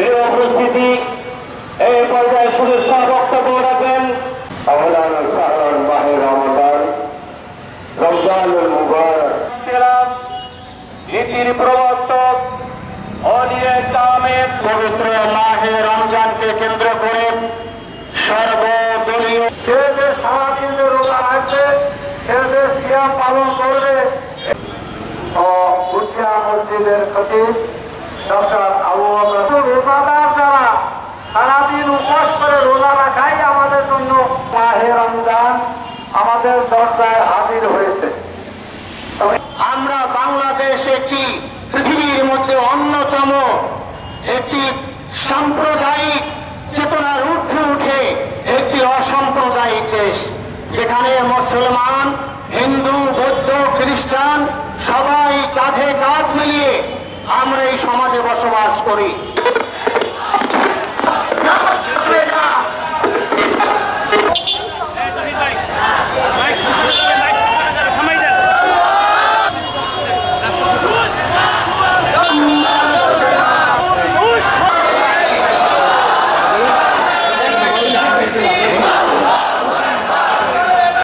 প্রিয় উপস্থিতি, এই পর্যায়ে শুভেচ্ছা বক্তব্য রাখবেন আহলান ও সাহলান মাহে রমাদান, রমজানুল মুবারক। নীতির প্রবর্তক পবিত্র মাহে রমজানকে কেন্দ্র করে সর্বদলীয় ছেলেদের সারাদিন রোজা রাখবে, ছেলেদের সিয়াম পালন করবে। মসজিদের খতিব ডক্টর আবু বকর, রোজাদার যারা সারাদিন উপবাস করে রোজা রাখাই আমাদের জন্য মাহে রমজান আমাদের দরজায় হাজির হয়েছে। আমরা বাংলাদেশ একটি পৃথিবীর মধ্যে অন্যতম একটি সাম্প্রদায়িক চেতনার ঊর্ধ্বে উঠে একটি অসাম্প্রদায়িক দেশ, যেখানে মুসলমান, হিন্দু, বৌদ্ধ, খ্রিস্টান সবাই কাঁধে কাঁধ মিলিয়ে আমরা এই সমাজে বসবাস করি।